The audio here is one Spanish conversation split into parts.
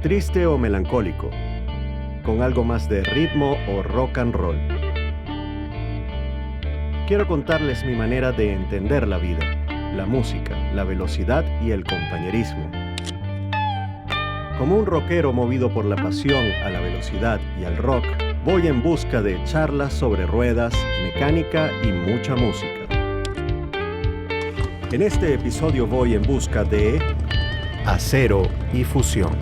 Triste o melancólico, con algo más de ritmo o rock and roll. Quiero contarles mi manera de entender la vida, la música, la velocidad y el compañerismo. Como un rockero movido por la pasión a la velocidad y al rock, voy en busca de charlas sobre ruedas, mecánica y mucha música. En este episodio voy en busca de acero y fusión.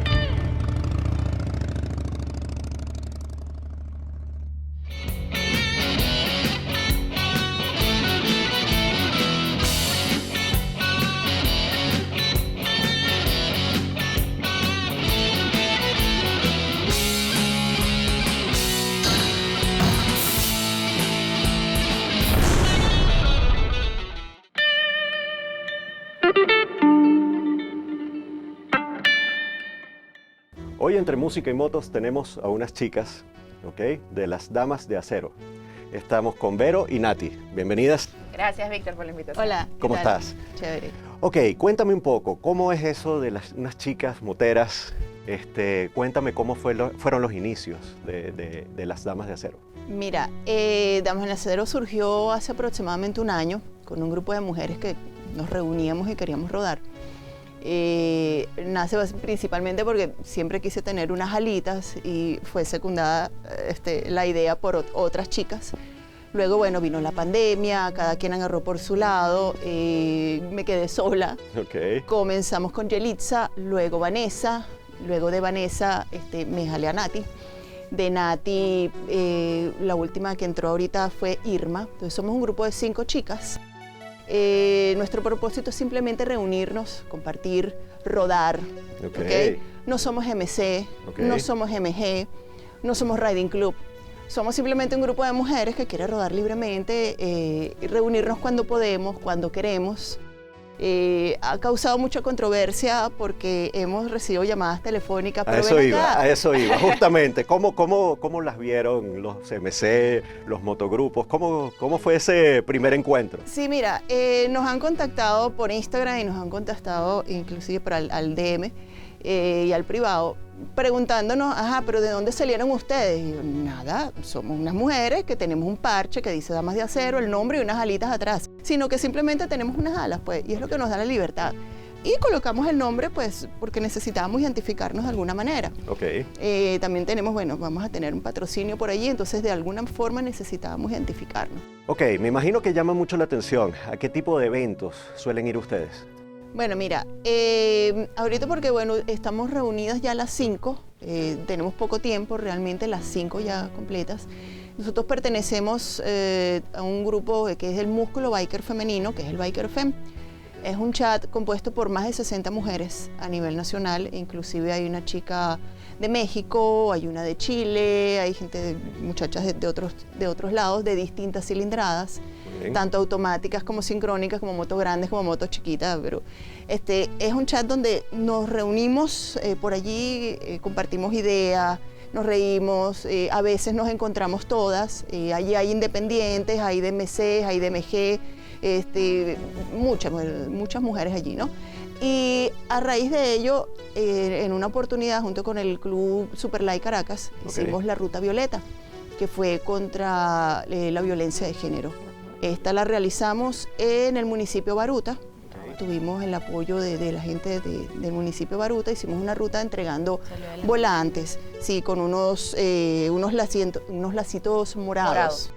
Hoy entre música y motos tenemos a unas chicas, ¿ok? De las Damas de Acero. Estamos con Vero y Nati. Bienvenidas. Gracias, Víctor, por la invitación. Hola. ¿Cómo estás? Chévere. Ok, cuéntame un poco, ¿cómo es eso de unas chicas moteras? Cuéntame cómo fueron los inicios de las Damas de Acero. Mira, Damas de Acero surgió hace aproximadamente un año con un grupo de mujeres que nos reuníamos y queríamos rodar. Nace principalmente porque siempre quise tener unas alitas y fue secundada la idea por otras chicas. Luego, bueno, vino la pandemia, cada quien agarró por su lado, me quedé sola. Okay. Comenzamos con Yelitza, luego Vanessa, luego de Vanessa me jalé a Nati. De Nati, la última que entró ahorita fue Irma. Entonces somos un grupo de 5 chicas. Nuestro propósito es simplemente reunirnos, compartir, rodar. Okay. No somos MC, no somos MG, no somos Riding Club. Somos simplemente un grupo de mujeres que quiere rodar libremente y reunirnos cuando podemos, cuando queremos. Ha causado mucha controversia porque hemos recibido llamadas telefónicas. A eso iba, justamente. ¿Cómo las vieron los MC, los motogrupos? ¿Cómo fue ese primer encuentro? Sí, mira, nos han contactado por Instagram y nos han contactado inclusive al DM y al privado, preguntándonos, pero ¿de dónde salieron ustedes? Y yo, nada, somos unas mujeres que tenemos un parche que dice Damas de Acero, el nombre y unas alitas atrás, sino que simplemente tenemos unas alas, pues, y es lo que nos da la libertad. Y colocamos el nombre, pues, porque necesitábamos identificarnos de alguna manera. Okay. También tenemos, vamos a tener un patrocinio por allí, entonces de alguna forma necesitábamos identificarnos. Ok, me imagino que llama mucho la atención. ¿A qué tipo de eventos suelen ir ustedes? Bueno, mira, ahorita porque, estamos reunidas ya las 5, tenemos poco tiempo, realmente las 5 ya completas. Nosotros pertenecemos a un grupo que es el Músculo Biker Femenino, que es el Biker Fem. Es un chat compuesto por más de 60 mujeres a nivel nacional, inclusive hay una chica de México, hay una de Chile, hay muchachas de otros lados, de distintas cilindradas, tanto automáticas como sincrónicas, como motos grandes, como motos chiquitas, pero es un chat donde nos reunimos por allí, compartimos ideas, nos reímos, a veces nos encontramos todas, allí hay independientes, hay de MC, hay de MG, muchas mujeres allí, ¿no? Y a raíz de ello, en una oportunidad junto con el Club Superlight Caracas, hicimos la Ruta Violeta, que fue contra la violencia de género. Esta la realizamos en el municipio Baruta. Tuvimos el apoyo de la gente del municipio Baruta, hicimos una ruta entregando volantes, sí, con unos lacitos morados.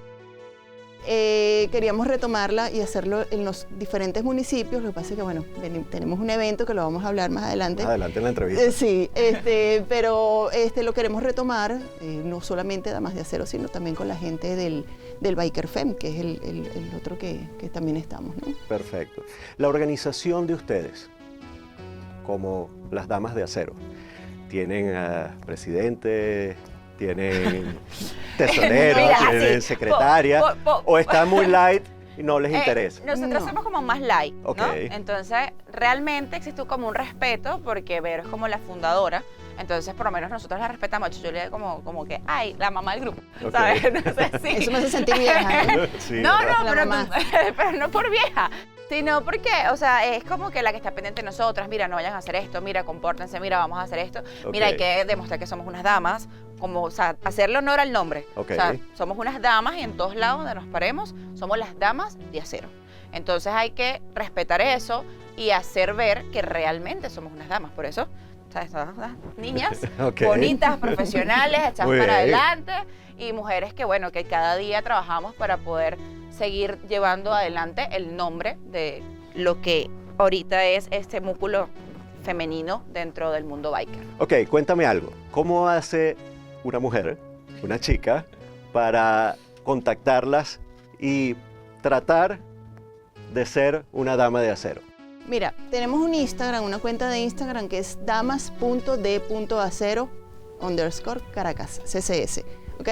Queríamos retomarla y hacerlo en los diferentes municipios, lo que pasa es que tenemos un evento que lo vamos a hablar más adelante. Más adelante en la entrevista. Sí, pero lo queremos retomar, no solamente Damas de Acero, sino también con la gente del Biker Fem, que es el otro que también estamos, ¿no? Perfecto. La organización de ustedes, como las Damas de Acero, ¿tienen presidente, tienen tesorero, tienen secretaria, o está muy light y no les interesa? Nosotros somos como más light, ¿no? Entonces, realmente existe como un respeto, porque Vero es como la fundadora, entonces por lo menos nosotros la respetamos. Yo le digo como que, ay, la mamá del grupo, ¿sabes? Entonces, sí. Eso me hace sentir vieja, ¿no? Sí, no, ¿verdad? pero no por vieja. Sí, no, porque, o sea, es como que la que está pendiente de nosotras, mira, no vayan a hacer esto, mira, compórtense, mira, vamos a hacer esto, mira, hay que demostrar que somos unas damas, como, o sea, hacerle honor al nombre. O sea, somos unas damas y en todos lados donde nos paremos, somos las damas de acero. Entonces hay que respetar eso y hacer ver que realmente somos unas damas, por eso, ¿sabes? Somos unas niñas bonitas, profesionales, echadas para adelante y mujeres que, bueno, que cada día trabajamos para poder seguir llevando adelante el nombre de lo que ahorita es este músculo femenino dentro del mundo biker. Ok, cuéntame algo. ¿Cómo hace una mujer, una chica, para contactarlas y tratar de ser una dama de acero? Mira, tenemos un Instagram, una cuenta de Instagram que es damas.d.acero_Caracas, CCS, ¿ok?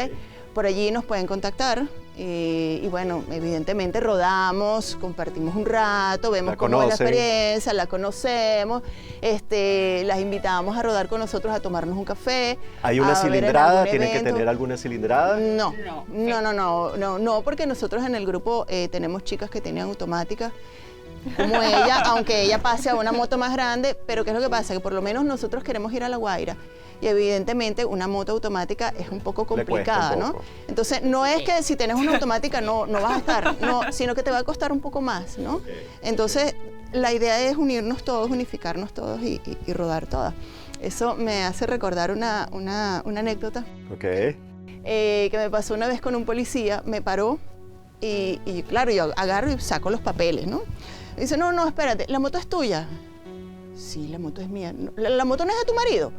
Por allí nos pueden contactar y bueno, evidentemente rodamos, compartimos un rato, vemos cómo es la experiencia, la conocemos, las invitamos a rodar con nosotros a tomarnos un café. ¿Hay una cilindrada? ¿Tienen que tener alguna cilindrada? No, porque nosotros en el grupo tenemos chicas que tienen automática, como ella, aunque ella pase a una moto más grande, pero ¿qué es lo que pasa? Que por lo menos nosotros queremos ir a La Guaira y evidentemente una moto automática es un poco complicada, ¿no? Entonces no es que si tienes una automática no vas a estar, no, sino que te va a costar un poco más, ¿no? Entonces la idea es unirnos todos, unificarnos todos y rodar todas. Eso me hace recordar una anécdota que me pasó una vez con un policía, me paró y claro, yo agarro y saco los papeles, ¿no? Y dice, no, espérate, ¿la moto es tuya? Sí, la moto es mía. ¿La moto no es de tu marido?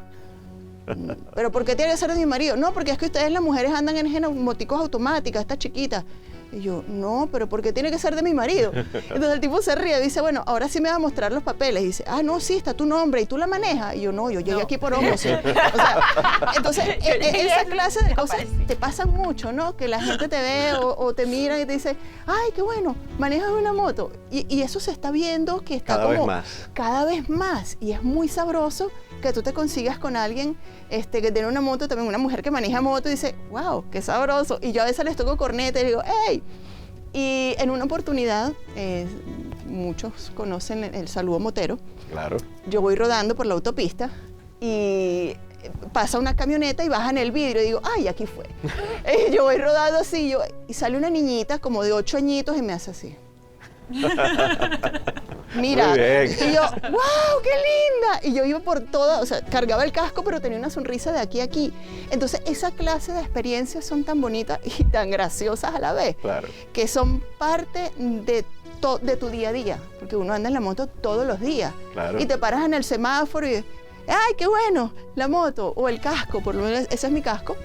¿Pero por qué tiene que ser de mi marido? No, porque es que ustedes las mujeres andan en moticos automáticas, esta chiquita. Y yo, no, pero ¿por qué tiene que ser de mi marido? Entonces el tipo se ríe y dice, bueno, ahora sí me va a mostrar los papeles. Y dice, no, sí, está tu nombre y tú la manejas. Y yo, no, yo llegué aquí por hombros. O sea, entonces, esa clase de cosas te pasan mucho, ¿no? Que la gente te ve o te mira y te dice, ay, qué bueno, manejas una moto. Y eso se está viendo que está cada vez más. Y es muy sabroso que tú te consigas con alguien que tiene una moto, también una mujer que maneja moto y dice, wow, qué sabroso. Y yo a veces les toco corneta y digo, hey. Y en una oportunidad, muchos conocen el saludo motero. Claro. Yo voy rodando por la autopista y pasa una camioneta y baja en el vidrio y digo, ay, aquí fue. Yo voy rodando así y sale una niñita como de 8 añitos y me hace así. Mira, y yo, wow, qué linda. Y yo iba por toda, o sea, cargaba el casco, pero tenía una sonrisa de aquí a aquí. Entonces, esa clase de experiencias son tan bonitas y tan graciosas a la vez, que son parte de tu día a día, porque uno anda en la moto todos los días. Y te paras en el semáforo y, ay, qué bueno, la moto, o el casco, por lo menos ese es mi casco.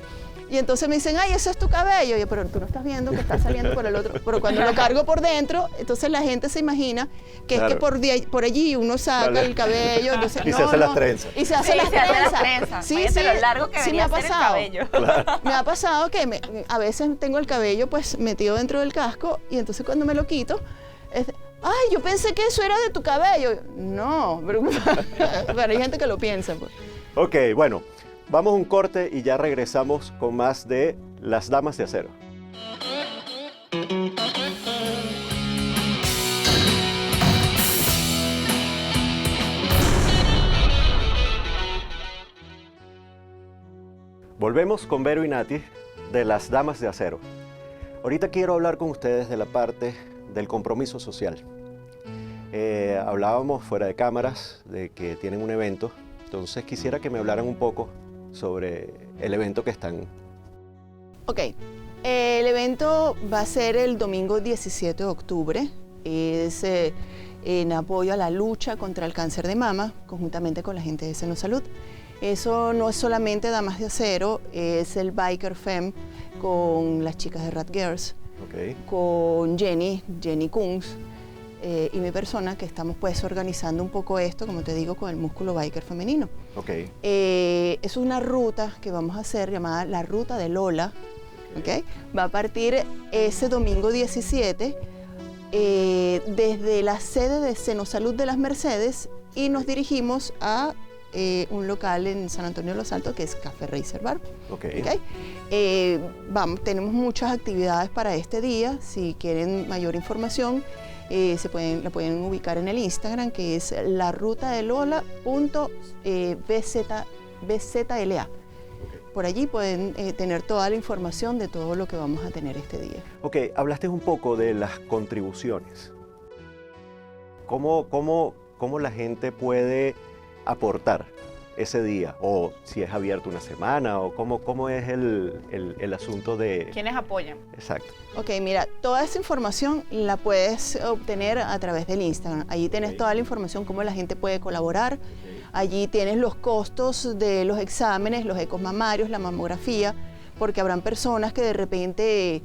Y entonces me dicen, ay, ese es tu cabello. Y yo, pero tú no estás viendo que está saliendo por el otro. Pero cuando lo cargo por dentro, entonces la gente se imagina que es que por allí uno saca el cabello. Entonces, y se hace las trenzas. Y se hace las trenzas. Sí, lo largo que me ha pasado. El cabello. Me ha pasado que a veces tengo el cabello pues metido dentro del casco y entonces cuando me lo quito, ay, yo pensé que eso era de tu cabello. No, pero hay gente que lo piensa. Pues. Ok, bueno. Vamos a un corte y ya regresamos con más de Las Damas de Acero. Volvemos con Vero y Nati de Las Damas de Acero. Ahorita quiero hablar con ustedes de la parte del compromiso social. Hablábamos fuera de cámaras de que tienen un evento, entonces quisiera que me hablaran un poco sobre el evento que están. Ok, el evento va a ser el domingo 17 de octubre, es en apoyo a la lucha contra el cáncer de mama, conjuntamente con la gente de Seno Salud. Eso no es solamente Damas de Acero, es el Biker Fem con las chicas de Rat Girls, con Jenny Kunz, y mi persona, que estamos pues organizando un poco esto, como te digo, con el músculo biker femenino. Es una ruta que vamos a hacer llamada la Ruta de Lola. Va a partir ese domingo 17 desde la sede de Seno Salud de las Mercedes y nos dirigimos a un local en San Antonio de los Altos que es Café Racer Bar. Tenemos muchas actividades para este día. Si quieren mayor información, la pueden ubicar en el Instagram, que es larutadelola.bzla. Por allí pueden tener toda la información de todo lo que vamos a tener este día. Ok, hablaste un poco de las contribuciones. ¿Cómo la gente puede aportar ese día? O si es abierto una semana, o cómo es el asunto de... ¿Quiénes apoyan? Exacto. Ok, mira, toda esa información la puedes obtener a través del Instagram. Allí tienes toda la información, cómo la gente puede colaborar. Allí tienes los costos de los exámenes, los ecos mamarios, la mamografía, porque habrán personas que de repente,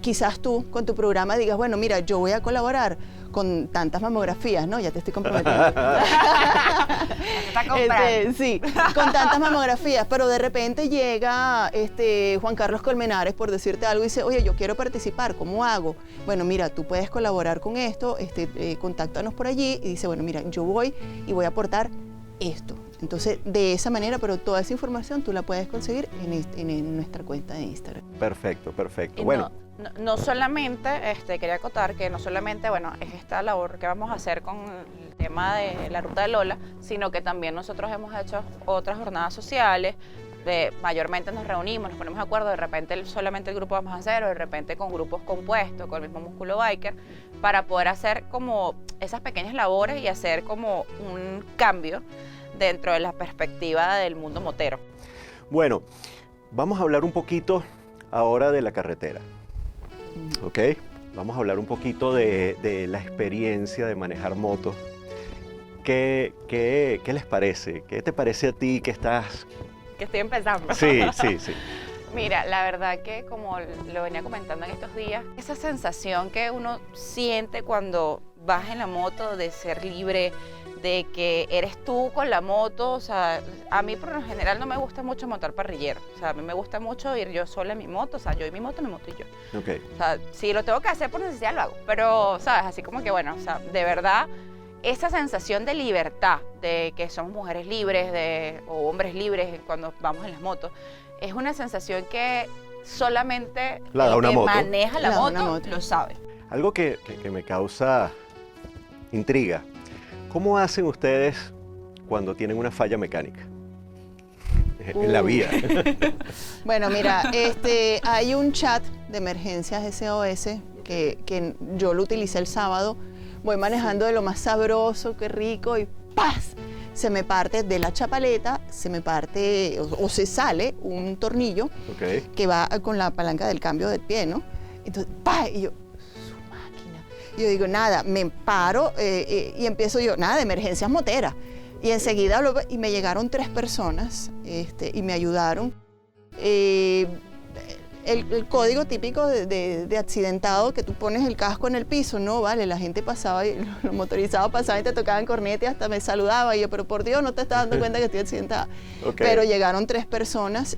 quizás tú con tu programa digas, bueno, mira, yo voy a colaborar con tantas mamografías, ¿no? Ya te estoy comprometiendo. Está comprando. Sí, con tantas mamografías, pero de repente llega Juan Carlos Colmenares, por decirte algo, y dice, oye, yo quiero participar, ¿cómo hago? Bueno, mira, tú puedes colaborar con esto, contáctanos por allí, y dice, bueno, mira, yo voy y voy a aportar esto. Entonces, de esa manera, pero toda esa información tú la puedes conseguir en nuestra cuenta de Instagram. Perfecto, perfecto. Y bueno. No solamente, quería acotar que no solamente, bueno, es esta labor que vamos a hacer con el tema de la Ruta de Lola, sino que también nosotros hemos hecho otras jornadas sociales, mayormente nos reunimos, nos ponemos de acuerdo, de repente solamente el grupo vamos a hacer, o de repente con grupos compuestos, con el mismo Músculo Biker, para poder hacer como esas pequeñas labores y hacer como un cambio dentro de la perspectiva del mundo motero. Bueno, vamos a hablar un poquito ahora de la carretera. ¿Ok? Vamos a hablar un poquito de la experiencia de manejar motos. ¿Qué les parece? ¿Qué te parece a ti que estás...? Que estoy empezando. Sí. Mira, la verdad que como lo venía comentando en estos días, esa sensación que uno siente cuando vas en la moto de ser libre, de que eres tú con la moto, o sea, a mí por lo general no me gusta mucho montar parrillero, o sea, a mí me gusta mucho ir yo sola en mi moto, o sea, yo y mi moto y yo. Okay. O sea, si lo tengo que hacer por necesidad lo hago, pero, ¿sabes? Así como que, bueno, o sea, de verdad, esa sensación de libertad, de que somos mujeres libres o hombres libres cuando vamos en las motos, es una sensación que solamente el que maneja la moto lo sabe. Algo que me causa intriga. ¿Cómo hacen ustedes cuando tienen una falla mecánica en la vía? Bueno, mira, hay un chat de emergencias SOS que yo lo utilicé el sábado. Voy manejando de lo más sabroso, qué rico, y ¡paz! Se me parte de la chapaleta, se me parte o se sale un tornillo que va con la palanca del cambio del pie, ¿no? Entonces, ¡paz! Y yo, yo digo, nada, me paro y empiezo yo, nada, de emergencias moteras. Y enseguida, y me llegaron 3 personas y me ayudaron. El código típico de accidentado, que tú pones el casco en el piso, no, vale, la gente pasaba, y los motorizados pasaban y te tocaban corneta y hasta me saludaba. Y yo, pero por Dios, no te estás dando cuenta que estoy accidentada. Pero llegaron 3 personas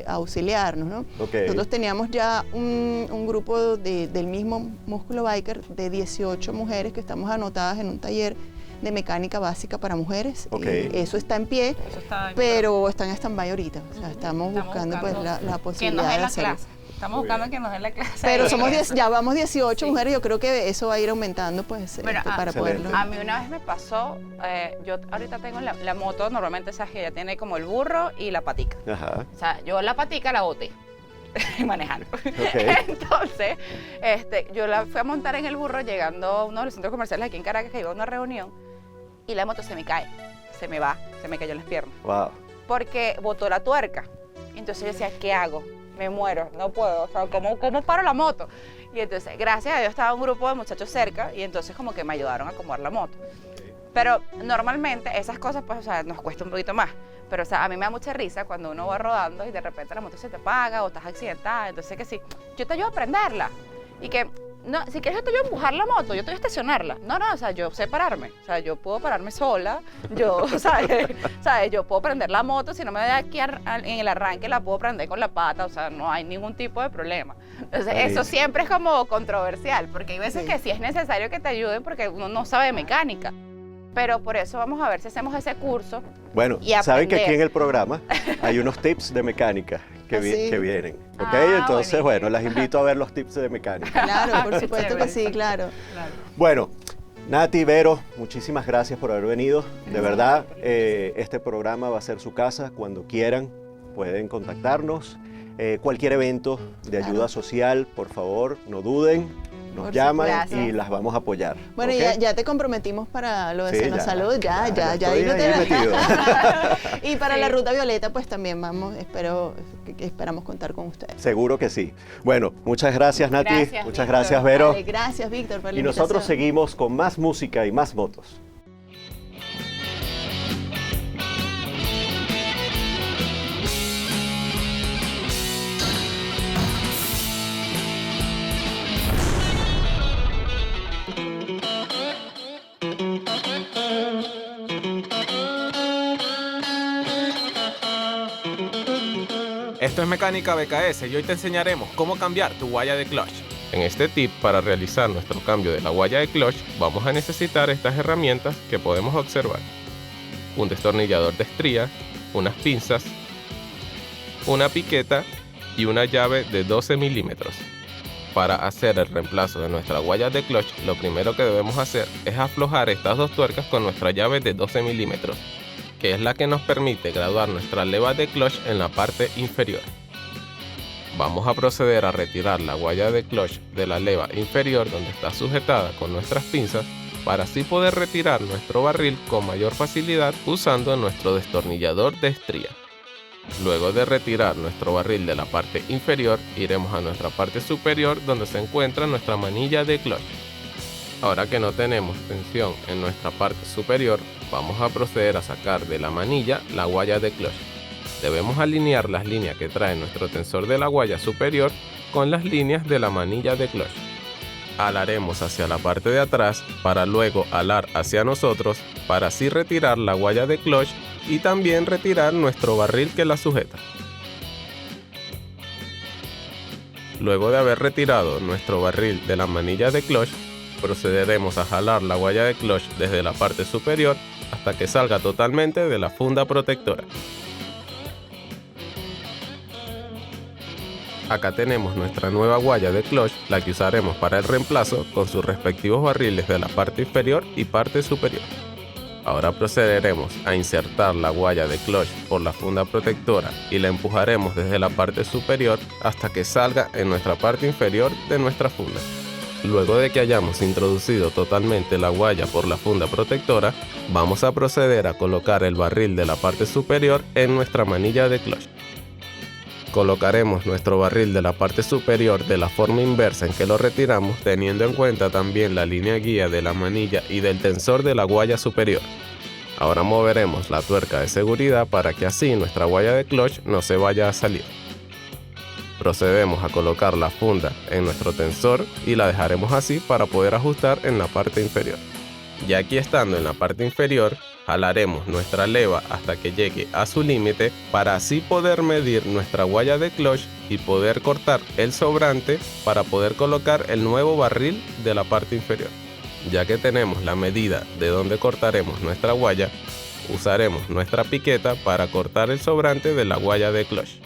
a auxiliarnos, ¿no? Nosotros teníamos ya un grupo del mismo Músculo Biker de 18 mujeres que estamos anotadas en un taller de mecánica básica para mujeres. Eso está en pie, pero está en stand-by ahorita. O sea, estamos buscando pues la posibilidad de hacerlo. Estamos buscando que nos den la clase. Pero ya vamos 18 mujeres, yo creo que eso va a ir aumentando pues para poderlo. A mí una vez me pasó, yo ahorita tengo la moto, normalmente sabes que ya tiene como el burro y la patica. Ajá. O sea, yo la patica la boté manejando. Entonces, yo la fui a montar en el burro llegando a uno de los centros comerciales aquí en Caracas, que iba a una reunión, y la moto se me cae, se me cayó en las piernas. Wow. Porque botó la tuerca. Entonces yo decía, ¿qué hago? Me muero, no puedo, o sea, ¿cómo paro la moto? Y entonces, gracias a Dios, estaba un grupo de muchachos cerca y entonces como que me ayudaron a acomodar la moto. Pero normalmente esas cosas, pues, o sea, nos cuesta un poquito más. Pero, o sea, a mí me da mucha risa cuando uno va rodando y de repente la moto se te apaga o estás accidentada. Entonces, que sí, yo te ayudo a prenderla. Y que, no, si quieres yo te ayudo a empujar la moto, yo te ayudo a estacionarla. No, o sea, yo sé pararme. O sea, yo puedo pararme sola. Yo, ¿sabes? Yo puedo prender la moto. Si no me doy aquí en el arranque, la puedo prender con la pata. O sea, no hay ningún tipo de problema. Entonces, eso siempre es como controversial. Porque hay veces que sí es necesario que te ayuden porque uno no sabe de mecánica. pero por eso vamos a ver si hacemos ese curso. Bueno, saben que aquí en el programa hay unos tips de mecánica que vienen, ¿ok? Entonces, bueno, las invito a ver los tips de mecánica. Claro, por supuesto que sí, claro. Bueno, Nati, Vero, muchísimas gracias por haber venido. De verdad, este programa va a ser su casa. Cuando quieran, pueden contactarnos. Cualquier evento de ayuda social, por favor, no duden. Nos llaman y las vamos a apoyar. Bueno, ¿okay? ya te comprometimos para lo de Sena Salud, ya y para la Ruta Violeta, pues también esperamos contar con ustedes. Seguro que sí. Bueno, muchas gracias, Nati. Muchas gracias, Vero. Vale, gracias, Víctor, por la invitación. Nosotros seguimos con más música y más motos. Esto es Mecánica BKS y hoy te enseñaremos cómo cambiar tu guaya de clutch. En este tip, para realizar nuestro cambio de la guaya de clutch, vamos a necesitar estas herramientas que podemos observar. Un destornillador de estría, unas pinzas, una piqueta y una llave de 12 milímetros. Para hacer el reemplazo de nuestra guaya de clutch, lo primero que debemos hacer es aflojar estas dos tuercas con nuestra llave de 12 milímetros. Que es la que nos permite graduar nuestra leva de clutch en la parte inferior. Vamos a proceder a retirar la guaya de clutch de la leva inferior donde está sujetada con nuestras pinzas para así poder retirar nuestro barril con mayor facilidad usando nuestro destornillador de estría. Luego de retirar nuestro barril de la parte inferior, iremos a nuestra parte superior donde se encuentra nuestra manilla de clutch. Ahora que no tenemos tensión en nuestra parte superior, vamos a proceder a sacar de la manilla la guaya de clutch. Debemos alinear las líneas que trae nuestro tensor de la guaya superior con las líneas de la manilla de clutch. Alaremos hacia la parte de atrás para luego alar hacia nosotros para así retirar la guaya de clutch y también retirar nuestro barril que la sujeta. Luego de haber retirado nuestro barril de la manilla de clutch, procederemos a jalar la guaya de clutch desde la parte superior hasta que salga totalmente de la funda protectora. Acá tenemos nuestra nueva guaya de clutch, la que usaremos para el reemplazo con sus respectivos barriles de la parte inferior y parte superior. Ahora procederemos a insertar la guaya de clutch por la funda protectora y la empujaremos desde la parte superior hasta que salga en nuestra parte inferior de nuestra funda. Luego de que hayamos introducido totalmente la guaya por la funda protectora, vamos a proceder a colocar el barril de la parte superior en nuestra manilla de clutch. Colocaremos nuestro barril de la parte superior de la forma inversa en que lo retiramos, teniendo en cuenta también la línea guía de la manilla y del tensor de la guaya superior. Ahora moveremos la tuerca de seguridad para que así nuestra guaya de clutch no se vaya a salir. Procedemos a colocar la funda en nuestro tensor y la dejaremos así para poder ajustar en la parte inferior. Ya aquí estando en la parte inferior, jalaremos nuestra leva hasta que llegue a su límite para así poder medir nuestra guaya de clutch y poder cortar el sobrante para poder colocar el nuevo barril de la parte inferior. Ya que tenemos la medida de donde cortaremos nuestra guaya, usaremos nuestra piqueta para cortar el sobrante de la guaya de clutch.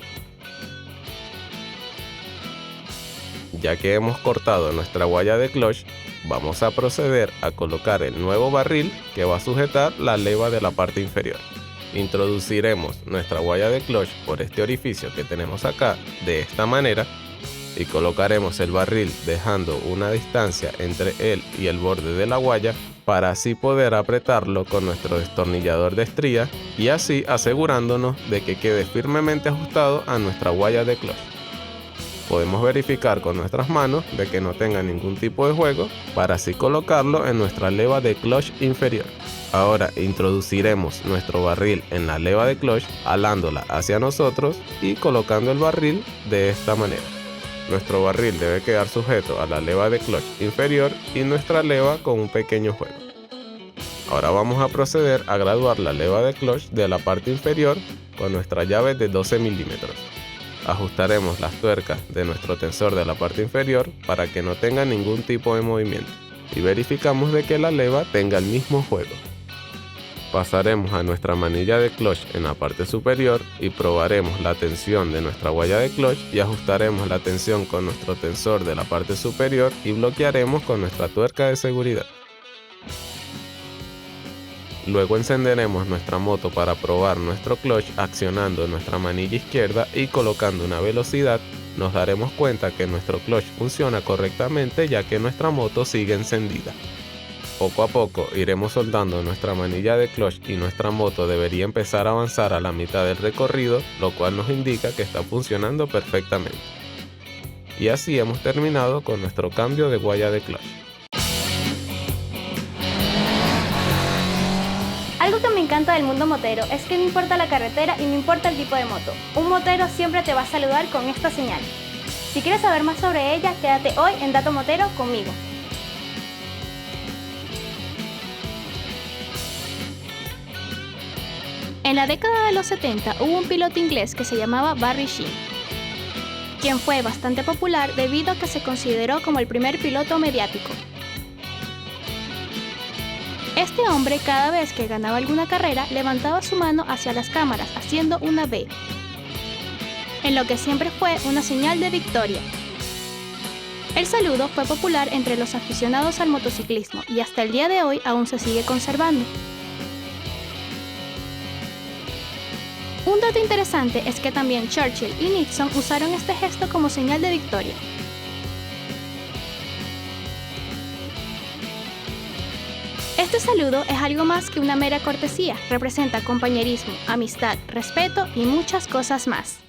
Ya que hemos cortado nuestra guaya de clutch, vamos a proceder a colocar el nuevo barril que va a sujetar la leva de la parte inferior. Introduciremos nuestra guaya de clutch por este orificio que tenemos acá de esta manera y colocaremos el barril dejando una distancia entre él y el borde de la guaya para así poder apretarlo con nuestro destornillador de estría y así asegurándonos de que quede firmemente ajustado a nuestra guaya de clutch. Podemos verificar con nuestras manos de que no tenga ningún tipo de juego para así colocarlo en nuestra leva de clutch inferior. Ahora introduciremos nuestro barril en la leva de clutch, alándola hacia nosotros y colocando el barril de esta manera. Nuestro barril debe quedar sujeto a la leva de clutch inferior y nuestra leva con un pequeño juego. Ahora vamos a proceder a graduar la leva de clutch de la parte inferior con nuestra llave de 12 milímetros. Ajustaremos las tuercas de nuestro tensor de la parte inferior para que no tenga ningún tipo de movimiento y verificamos de que la leva tenga el mismo juego. Pasaremos a nuestra manilla de clutch en la parte superior y probaremos la tensión de nuestra guaya de clutch y ajustaremos la tensión con nuestro tensor de la parte superior y bloquearemos con nuestra tuerca de seguridad. Luego encenderemos nuestra moto para probar nuestro clutch accionando nuestra manilla izquierda y colocando una velocidad. Nos daremos cuenta que nuestro clutch funciona correctamente ya que nuestra moto sigue encendida. Poco a poco iremos soldando nuestra manilla de clutch y nuestra moto debería empezar a avanzar a la mitad del recorrido, lo cual nos indica que está funcionando perfectamente. Y así hemos terminado con nuestro cambio de guaya de clutch. Algo que me encanta del mundo motero es que no importa la carretera y no importa el tipo de moto, un motero siempre te va a saludar con esta señal. Si quieres saber más sobre ella, quédate hoy en Dato Motero conmigo. En la década de los 70 hubo un piloto inglés que se llamaba Barry Sheene, quien fue bastante popular debido a que se consideró como el primer piloto mediático. Este hombre, cada vez que ganaba alguna carrera, levantaba su mano hacia las cámaras haciendo una V, en lo que siempre fue una señal de victoria. El saludo fue popular entre los aficionados al motociclismo y hasta el día de hoy aún se sigue conservando. Un dato interesante es que también Churchill y Nixon usaron este gesto como señal de victoria. Este saludo es algo más que una mera cortesía, representa compañerismo, amistad, respeto y muchas cosas más.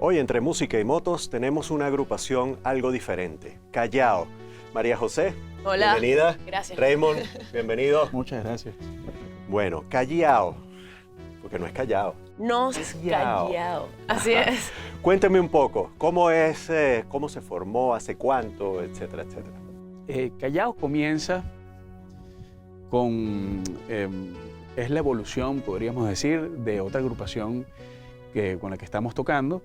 Hoy entre música y motos tenemos una agrupación algo diferente, Callao. María José, hola. Bienvenida. Gracias. Raymond, bienvenido. Muchas gracias. Bueno, Callao, porque no es Callao. No es Callao. Así es. Cuénteme un poco, ¿cómo es, cómo se formó, hace cuánto, etcétera, etcétera? Callao comienza con... es la evolución, podríamos decir, de otra agrupación con la que estamos tocando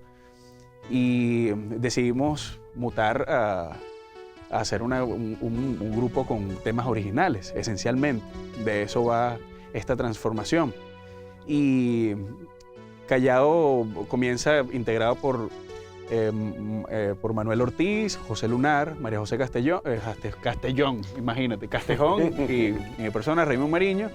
y decidimos mutar a hacer un grupo con temas originales, esencialmente. De eso va esta transformación. Y Callao comienza integrado por Manuel Ortiz, José Lunar, María José Castellón, imagínate, Castejón y mi persona, Raymond Mariño.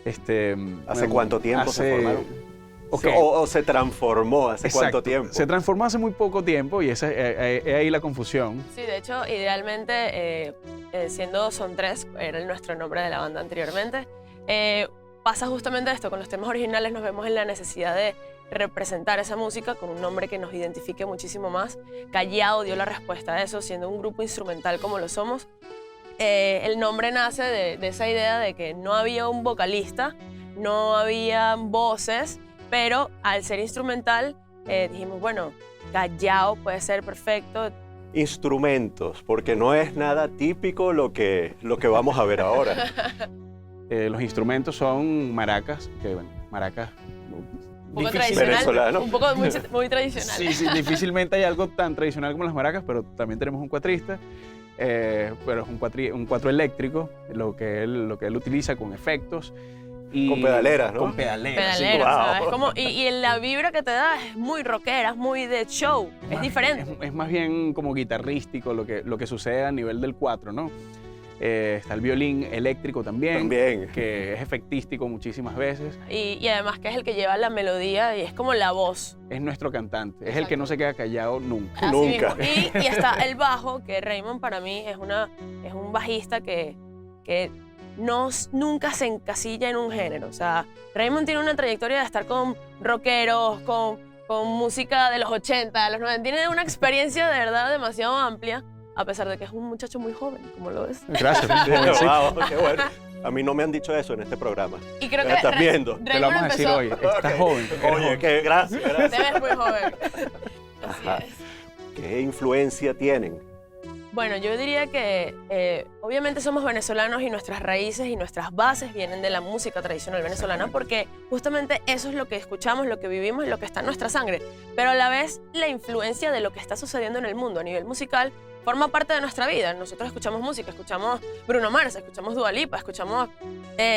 ¿Hace cuánto tiempo se formaron? Okay. ¿O se transformó hace Exacto. cuánto tiempo? Se transformó hace muy poco tiempo y esa es ahí la confusión. Sí, de hecho, idealmente, siendo Son Tres, era nuestro nombre de la banda anteriormente, pasa justamente esto, con los temas originales nos vemos en la necesidad de representar esa música con un nombre que nos identifique muchísimo más. Callao dio la respuesta a eso, siendo un grupo instrumental como lo somos. El nombre nace de esa idea de que no había un vocalista, no había voces, pero al ser instrumental dijimos, bueno, Callao puede ser perfecto. Instrumentos, porque no es nada típico lo que vamos a ver ahora. Los instrumentos son maracas, que bueno, maracas Un poco tradicional, venezolano. un poco muy tradicional. Sí, difícilmente hay algo tan tradicional como las maracas, pero también tenemos un cuatrista, pero es un cuatro eléctrico, lo que él utiliza con efectos. Y con pedaleras, ¿no? Con pedaleras. Pedaleras, sí, wow. ¿sabes? Como, y la vibra que te da es muy rockera, es muy de show, es diferente. Es más bien como guitarrístico lo que sucede a nivel del cuatro, ¿no? Está el violín eléctrico también, que es efectístico muchísimas veces. Y además que es el que lleva la melodía y es como la voz. Es nuestro cantante, Exacto. es el que no se queda callado nunca. Así Nunca. mismo. Y está el bajo, que Raymond para mí es un bajista que nunca se encasilla en un género. O sea, Raymond tiene una trayectoria de estar con rockeros, con música de los 80, de los 90. Tiene una experiencia de verdad demasiado amplia, a pesar de que es un muchacho muy joven, como lo ves. Gracias. Wow, qué bueno. A mí no me han dicho eso en este programa. Y creo ¿Me que estás viendo? Te lo vamos a decir hoy. Estás joven. Oye, qué gracias. te ves muy joven. Así Ajá. es. ¿Qué influencia tienen Bueno, yo diría que obviamente somos venezolanos y nuestras raíces y nuestras bases vienen de la música tradicional venezolana porque justamente eso es lo que escuchamos, lo que vivimos y lo que está en nuestra sangre. Pero a la vez la influencia de lo que está sucediendo en el mundo a nivel musical forma parte de nuestra vida. Nosotros escuchamos música, escuchamos Bruno Mars, escuchamos Dua Lipa, escuchamos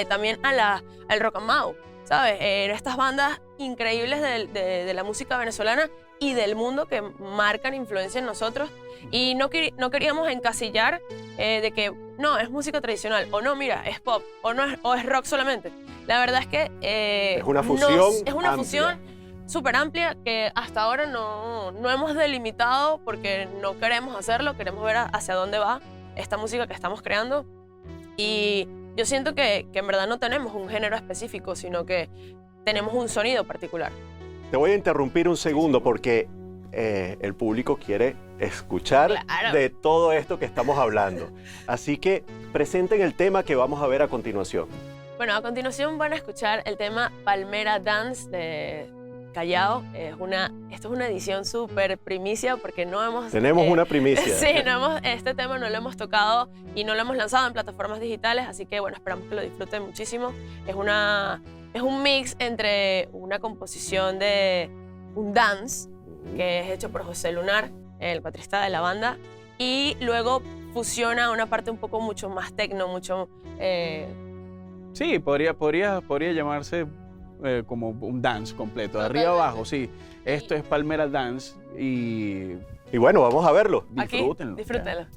también al Rock and Mau, ¿sabes? Estas bandas increíbles de la música venezolana y del mundo que marcan influencia en nosotros. Y no queríamos encasillar de que no, es música tradicional, o no, mira, es pop, o es rock solamente. La verdad es que es una fusión es una fusión súper amplia que hasta ahora no hemos delimitado porque no queremos hacerlo, queremos ver hacia dónde va esta música que estamos creando. Y yo siento que en verdad no tenemos un género específico, sino que tenemos un sonido particular. Te voy a interrumpir un segundo porque el público quiere escuchar de todo esto que estamos hablando. Así que presenten el tema que vamos a ver a continuación. Bueno, a continuación van a escuchar el tema Palmera Dance de Callao. Esto es una edición súper primicia porque no hemos... Tenemos una primicia. Sí, este tema no lo hemos tocado y no lo hemos lanzado en plataformas digitales, así que bueno, esperamos que lo disfruten muchísimo. Es un mix entre una composición de un dance que es hecho por José Lunar, el baterista de la banda, y luego fusiona una parte un poco mucho más techno, mucho... Sí, podría llamarse como un dance completo, de arriba abajo, sí. Esto es Palmera Dance y bueno, vamos a verlo. Disfrútenlo. Disfrútenlo.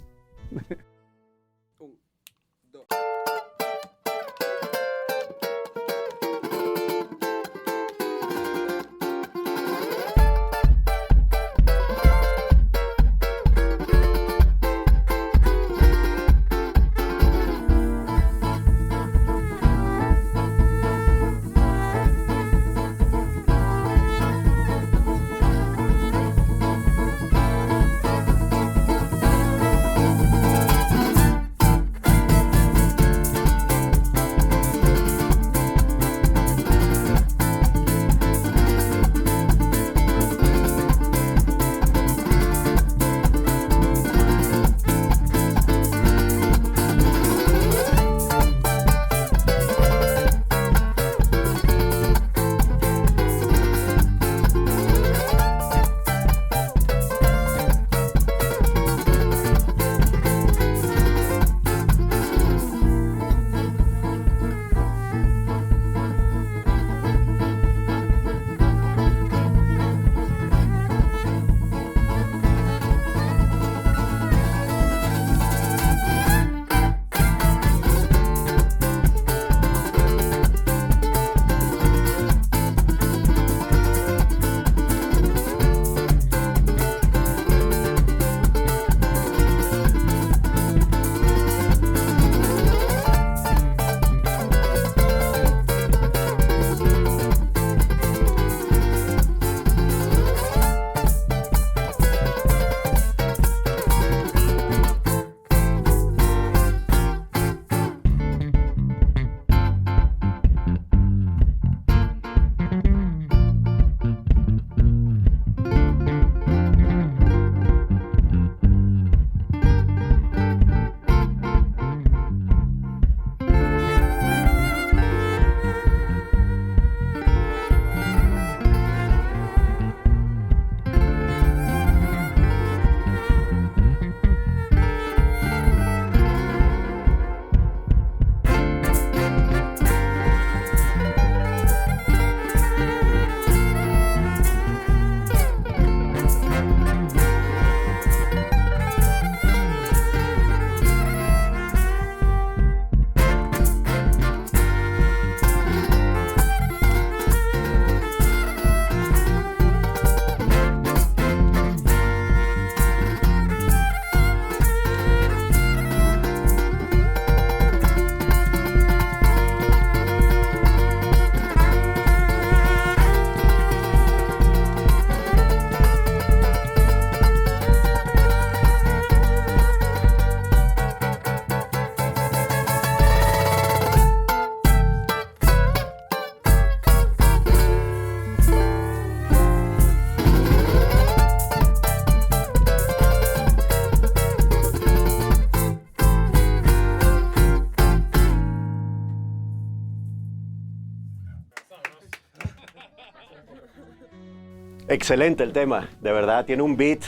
Excelente el tema, de verdad, tiene un beat,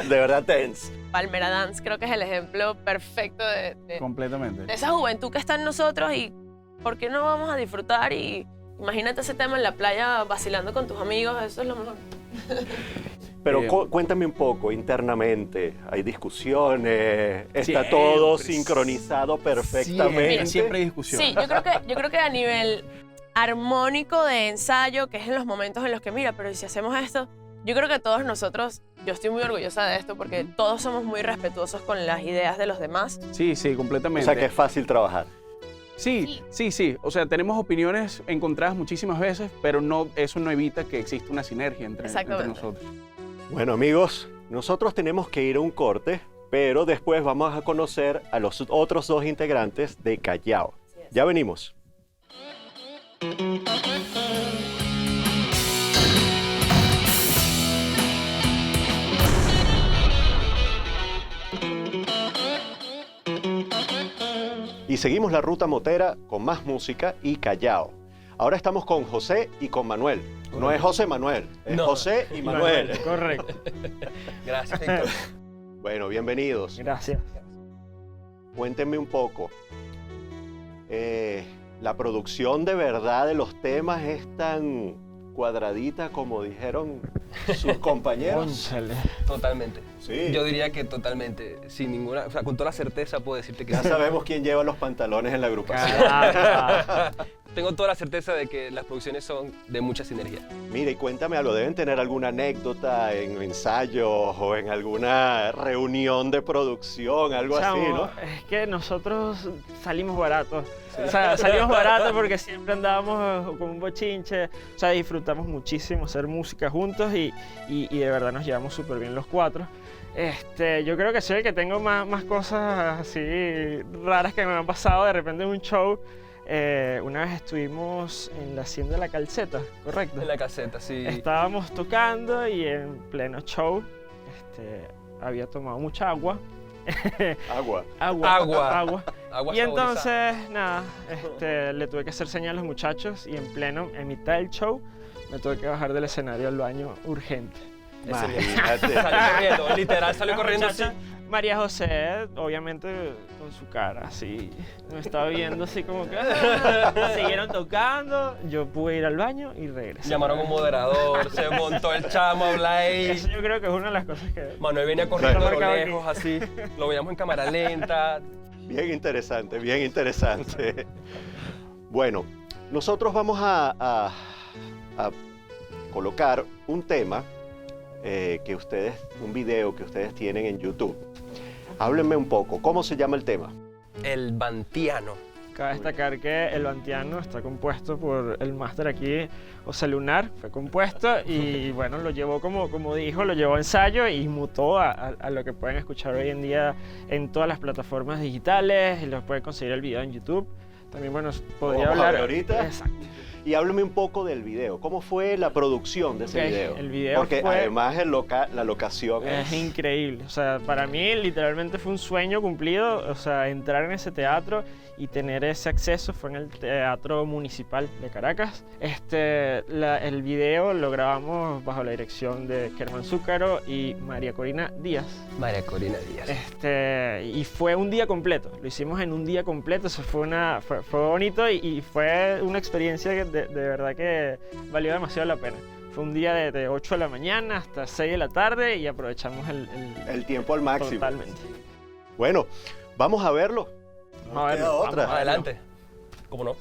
de verdad tense. Palmera Dance creo que es el ejemplo perfecto Completamente. de esa juventud que está en nosotros y ¿por qué no vamos a disfrutar? Y imagínate ese tema en la playa vacilando con tus amigos, eso es lo mejor. Pero cuéntame un poco, internamente, ¿hay discusiones? ¿Está Siempre. todo sincronizado perfectamente? Mira, siempre hay discusión. Sí, yo creo que a nivel armónico de ensayo, que es en los momentos en los que, mira, pero si hacemos esto, yo creo que todos nosotros, yo estoy muy orgullosa de esto porque todos somos muy respetuosos con las ideas de los demás. Sí, completamente. O sea que es fácil trabajar. Sí. O sea, tenemos opiniones encontradas muchísimas veces, pero eso no evita que exista una sinergia entre nosotros. Bueno, amigos, nosotros tenemos que ir a un corte, pero después vamos a conocer a los otros 2 integrantes de Callao. Ya venimos. Y seguimos la ruta motera con más música y Callao. Ahora estamos con José y con Manuel. No es José Manuel, es José y Manuel. Correcto. Gracias, Víctor. Bueno, bienvenidos. Gracias. Cuéntenme un poco. La producción de verdad de los temas es tan cuadradita como dijeron sus compañeros. Cónchale. Totalmente. Sí. Yo diría que totalmente, sin ninguna, o sea, con toda la certeza puedo decirte que Ya sí. sabemos quién lleva los pantalones en la agrupación. Caraca. Tengo toda la certeza de que las producciones son de mucha sinergia. Mira, y cuéntame algo, ¿deben tener alguna anécdota en ensayos o en alguna reunión de producción, algo así, Chamo, no? es que nosotros salimos baratos. O sea, salimos baratos porque siempre andábamos con un bochinche. O sea, disfrutamos muchísimo hacer música juntos y de verdad nos llevamos súper bien los 4. Yo creo que soy el que tengo más cosas así raras que me han pasado de repente en un show. Una vez estuvimos en la Hacienda de la Calceta, ¿correcto? En la caseta, sí. Estábamos tocando y en pleno show había tomado mucha agua. Agua. Agua Y entonces, nada, le tuve que hacer señas a los muchachos y en mitad del show, me tuve que bajar del escenario al baño urgente. Imagínate. Salió corriendo, literal, salió corriendo así. María José, obviamente, con su cara así, me estaba viendo así como que siguieron tocando, yo pude ir al baño y regresé. Llamaron a un moderador, se montó el chamo, habla ahí. Eso yo creo que es una de las cosas que... Manuel venía corriendo Está a lo marcado lejos, así. Lo veíamos en cámara lenta. Bien interesante, bien interesante. Bueno, nosotros vamos a colocar un tema un video que ustedes tienen en YouTube. Háblenme un poco, ¿cómo se llama el tema? El Bantiano. Cabe destacar que el Bantiano está compuesto por el máster aquí, José Lunar, fue compuesto y bueno, lo llevó como dijo, lo llevó a ensayo y mutó a lo que pueden escuchar hoy en día en todas las plataformas digitales y los pueden conseguir el video en YouTube. También, bueno, podría Vamos a hablar... ver ahorita. Exacto. Y háblame un poco del video. ¿Cómo fue la producción de ese video? El video Porque fue... además la locación es increíble. O sea, para mí literalmente fue un sueño cumplido. O sea, entrar en ese teatro y tener ese acceso fue en el Teatro Municipal de Caracas. El video lo grabamos bajo la dirección de Kerman Zúcaro y María Corina Díaz. María Corina Díaz. Y fue un día completo. Lo hicimos en un día completo. Eso fue bonito y fue una experiencia que de verdad que valió demasiado la pena. Fue un día de 8 de la mañana hasta 6 de la tarde y aprovechamos el tiempo al máximo. Totalmente. Bueno, vamos a verlo. Vamos a verlo. Otra. Adelante. ¿Cómo no?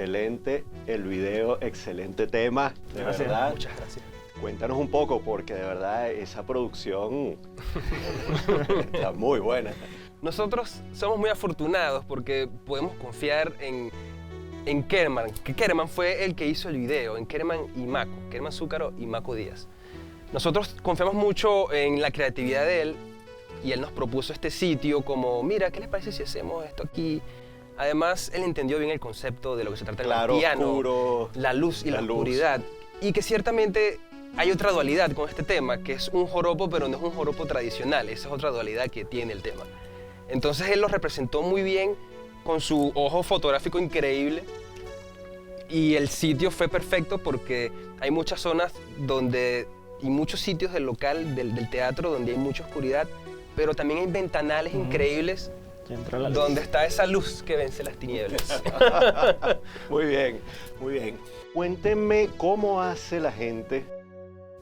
excelente el video, excelente tema, de verdad. Muchas gracias. Cuéntanos un poco, porque de verdad esa producción está muy buena. Nosotros somos muy afortunados porque podemos confiar en Kerman, que Kerman fue el que hizo el video, en Kerman y Mako, Kerman Zúcaro y Mako Díaz. Nosotros confiamos mucho en la creatividad de él y él nos propuso este sitio como, mira, ¿qué les parece si hacemos esto aquí? Además, él entendió bien el concepto de lo que se trata el piano, oscuro, la luz y la oscuridad. Y que ciertamente hay otra dualidad con este tema, que es un joropo, pero no es un joropo tradicional. Esa es otra dualidad que tiene el tema. Entonces él lo representó muy bien con su ojo fotográfico increíble. Y el sitio fue perfecto porque hay muchas zonas y muchos sitios del local, del teatro, donde hay mucha oscuridad, pero también hay ventanales increíbles donde está esa luz que vence las tinieblas. Muy bien, muy bien. Cuéntenme cómo hace la gente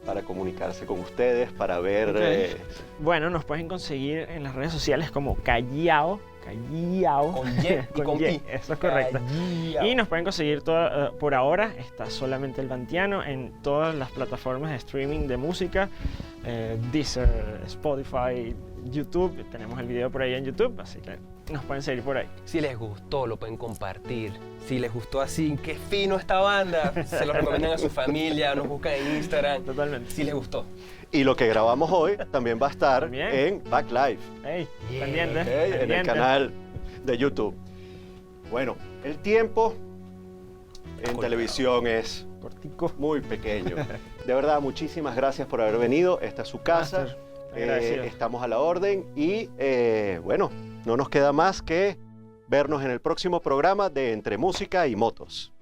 para comunicarse con ustedes, para ver... Bueno, nos pueden conseguir en las redes sociales como Callao. Con Y y con I. Eso es correcto. Callao. Y nos pueden conseguir por ahora, está solamente el Bantiano en todas las plataformas de streaming de música, Deezer, Spotify, YouTube. Tenemos el video por ahí en YouTube, así que nos pueden seguir por ahí. Si les gustó, lo pueden compartir. Si les gustó así, qué fino esta banda, se lo recomiendan a su familia, nos buscan en Instagram. Totalmente. Si les gustó. Y lo que grabamos hoy también va a estar en Backlive. Hey, pendiente, En el canal de YouTube. Bueno, el tiempo en televisión es muy pequeño. De verdad, muchísimas gracias por haber venido. Esta es su casa. Estamos a la orden y bueno, no nos queda más que vernos en el próximo programa de Entre Música y Motos.